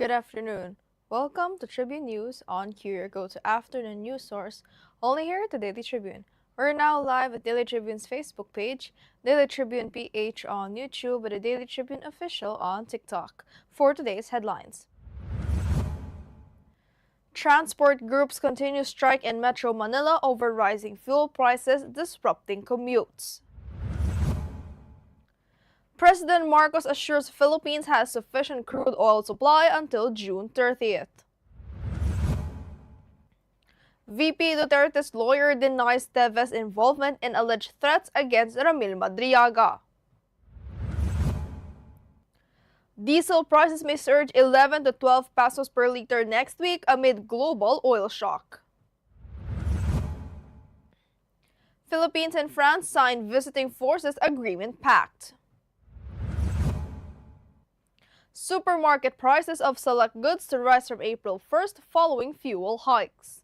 Good afternoon. Welcome to Tribune News on Q, your go-to afternoon news source, only here at the Daily Tribune. We're now live at Daily Tribune's Facebook page, Daily Tribune PH on YouTube, and the Daily Tribune Official on TikTok. For today's headlines. Transport groups continue strike in Metro Manila over rising fuel prices disrupting commutes. President Marcos assures Philippines has sufficient crude oil supply until June 30th. VP Duterte's lawyer denies Teves involvement in alleged threats against Ramil Madriaga. Diesel prices may surge 11 to 12 pesos per liter next week amid global oil shock. Philippines and France sign visiting forces agreement pact. Supermarket prices of select goods to rise from April 1st following fuel hikes.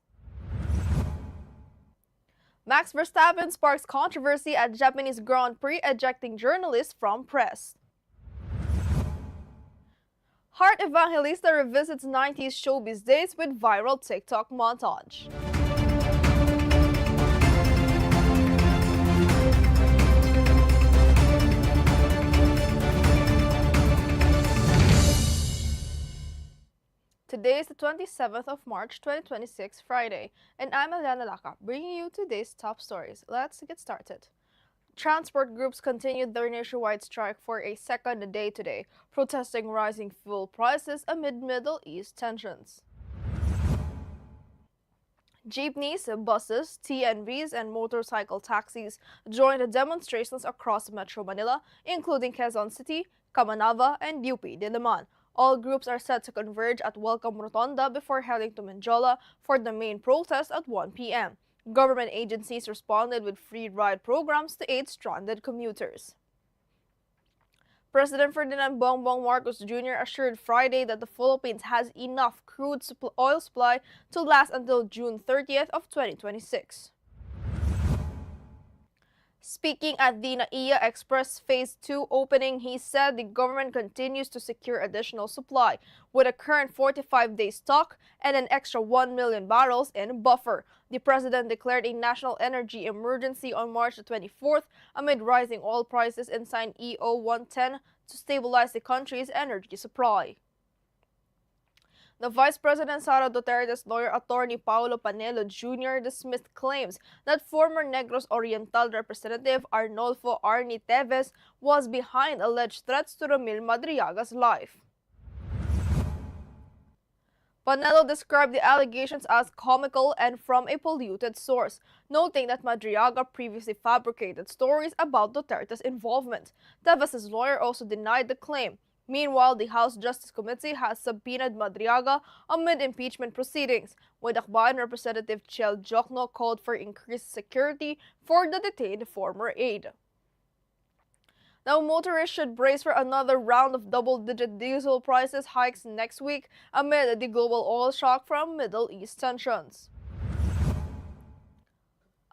Max Verstappen sparks controversy at Japanese Grand Prix ejecting journalists from press. Heart Evangelista revisits 90s showbiz days with viral TikTok montage. Today is the 27th of March 2026, Friday, and I'm Eliana Lacap, bringing you today's top stories. Let's get started. Transport groups continued their nationwide strike for a second day today, protesting rising fuel prices amid Middle East tensions. Jeepneys, buses, TNVs, and motorcycle taxis joined the demonstrations across Metro Manila, including Quezon City, Camanava, and UP Diliman. All groups are set to converge at Welcome Rotonda before heading to Menjola for the main protest at 1 p.m. Government agencies responded with free ride programs to aid stranded commuters. President Ferdinand Bongbong Marcos Jr. assured Friday that the Philippines has enough crude oil supply to last until June 30th of 2026. Speaking at the NAIA Express Phase 2 opening, he said the government continues to secure additional supply with a current 45-day stock and an extra 1 million barrels in buffer. The president declared a national energy emergency on March 24th amid rising oil prices and signed EO 110 to stabilize the country's energy supply. The Vice President Sara Duterte's lawyer, attorney Paulo Panelo Jr., dismissed claims that former Negros Oriental Representative Arnolfo Arnie Teves was behind alleged threats to Ramil Madriaga's life. Panelo described the allegations as comical and from a polluted source, noting that Madriaga previously fabricated stories about Duterte's involvement. Teves's lawyer also denied the claim. Meanwhile, the House Justice Committee has subpoenaed Madriaga amid impeachment proceedings, with Akbayan Representative Chel Jokno called for increased security for the detained former aide. Now, motorists should brace for another round of double-digit diesel prices hikes next week amid the global oil shock from Middle East tensions.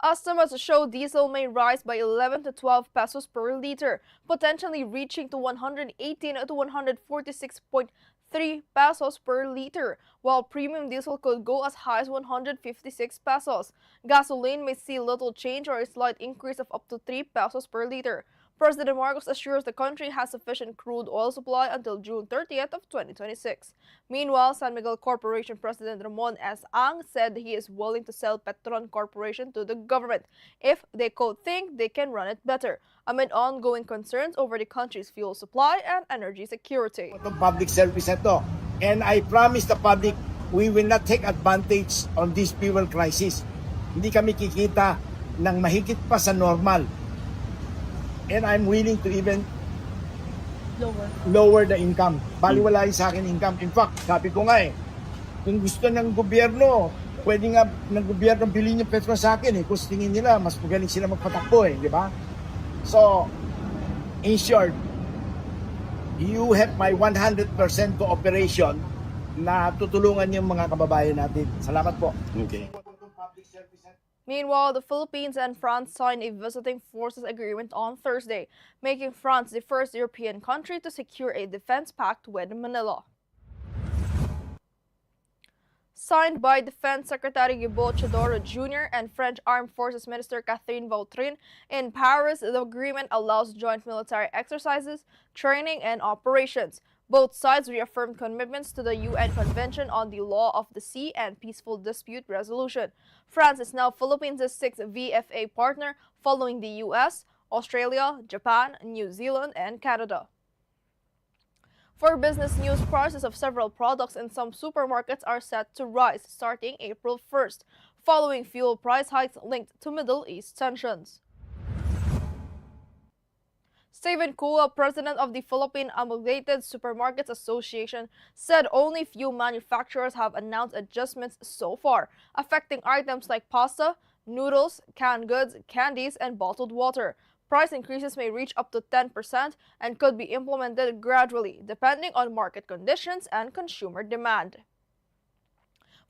Estimates show diesel may rise by 11 to 12 pesos per liter, potentially reaching to 118 to 146.3 pesos per liter, while premium diesel could go as high as 156 pesos. Gasoline may see little change or a slight increase of up to 3 pesos per liter. President Marcos assures the country has sufficient crude oil supply until June 30th of 2026. Meanwhile, San Miguel Corporation President Ramon S. Ang said he is willing to sell Petron Corporation to the government if they think they can run it better, amid ongoing concerns over the country's fuel supply and energy security. Public service ito. And I promise the public, we will not take advantage on this fuel crisis. Hindi kami kikita ng mahigit pa sa normal. And I'm willing to even lower the income. Baliwala yung sa akin income. In fact, sabi ko nga kung gusto ng gobyerno, pwede nga ng gobyerno bilhin yung petrol sa akin kung tingin nila, mas magaling sila magpatakbo di ba? So, in short, you have my 100% cooperation na tutulungan yung mga kababayan natin. Salamat po. Okay. Meanwhile, the Philippines and France signed a visiting forces agreement on Thursday, making France the first European country to secure a defense pact with Manila. signed by Defense Secretary Guibo Chodoro Jr. and French Armed Forces Minister Catherine Vautrin in Paris, the agreement allows joint military exercises, training, and operations. Both sides reaffirmed commitments to the UN Convention on the Law of the Sea and Peaceful Dispute Resolution. France is now Philippines' sixth VFA partner, following the US, Australia, Japan, New Zealand, and Canada. For business news, prices of several products in some supermarkets are set to rise starting April 1st, following fuel price hikes linked to Middle East tensions. Steven Kua, president of the Philippine Amalgamated Supermarkets Association, said only few manufacturers have announced adjustments so far, affecting items like pasta, noodles, canned goods, candies, and bottled water. Price increases may reach up to 10% and could be implemented gradually, depending on market conditions and consumer demand.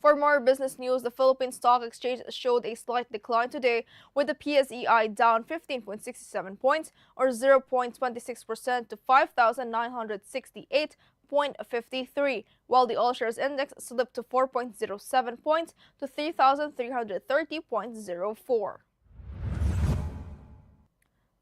For more business news, the Philippine Stock Exchange showed a slight decline today, with the PSEI down 15.67 points or 0.26% to 5,968.53, while the All Shares Index slipped to 4.07 points to 3,330.04.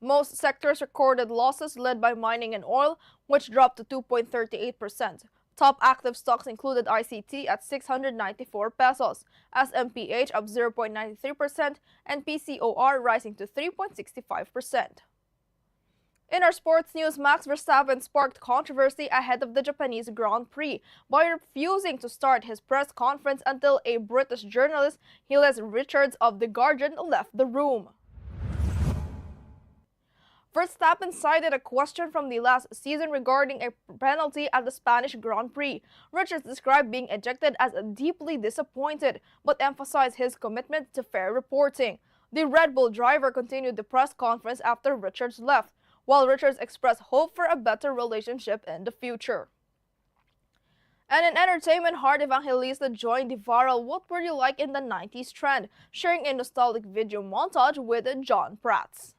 Most sectors recorded losses, led by mining and oil, which dropped to 2.38%. Top active stocks included ICT at 694 pesos, SMPH up 0.93%, and PCOR rising to 3.65%. In our sports news, Max Verstappen sparked controversy ahead of the Japanese Grand Prix by refusing to start his press conference until a British journalist, Giles Richards of The Guardian, left the room. Verstappen cited a question from the last season regarding a penalty at the Spanish Grand Prix. Richards described being ejected as deeply disappointed, but emphasized his commitment to fair reporting. The Red Bull driver continued the press conference after Richards left, while Richards expressed hope for a better relationship in the future. And in entertainment, Heart Evangelista joined the viral "What Were You Like in the 90s" trend, sharing a nostalgic video montage with John Prats.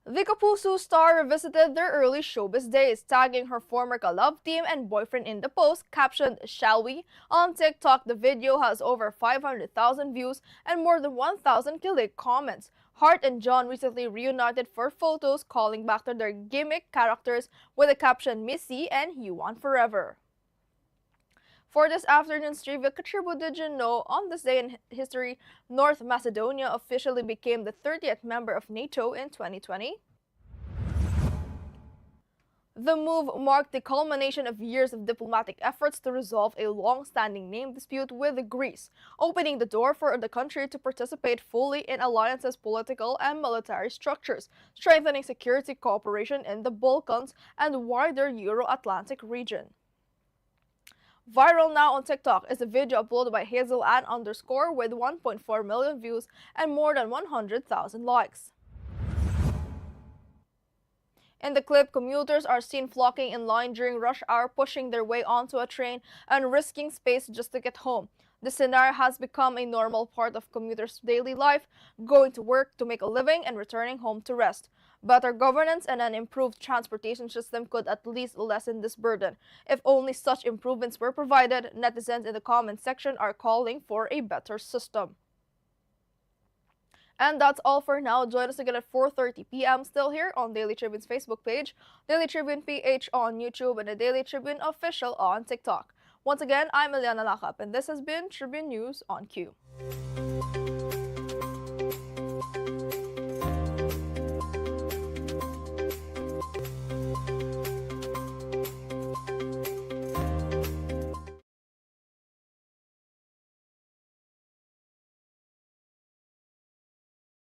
The Kapuso star revisited their early showbiz days, tagging her former ka-love team and boyfriend in the post, captioned, "Shall we?" On TikTok, the video has over 500,000 views and more than 1,000 kilig comments. Hart and John recently reunited for photos, calling back to their gimmick characters with the caption, "Missy" and "You Want Forever." For this afternoon's trivia, Tribune, did you know on this day in history, North Macedonia officially became the 30th member of NATO in 2020? The move marked the culmination of years of diplomatic efforts to resolve a long-standing name dispute with Greece, opening the door for the country to participate fully in alliance's political and military structures, strengthening security cooperation in the Balkans and wider Euro-Atlantic region. Viral now on TikTok is a video uploaded by Hazel_Ann_ with 1.4 million views and more than 100,000 likes. In the clip, commuters are seen flocking in line during rush hour, pushing their way onto a train and risking space just to get home. This scenario has become a normal part of commuters' daily life, going to work to make a living and returning home to rest. Better governance and an improved transportation system could at least lessen this burden. If only such improvements were provided, netizens in the comment section are calling for a better system. And that's all for now. Join us again at 4:30 p.m. still here on Daily Tribune's Facebook page, Daily Tribune PH on YouTube, and the Daily Tribune Official on TikTok. Once again, I'm Eliana Lacap, and this has been Tribune News on Q.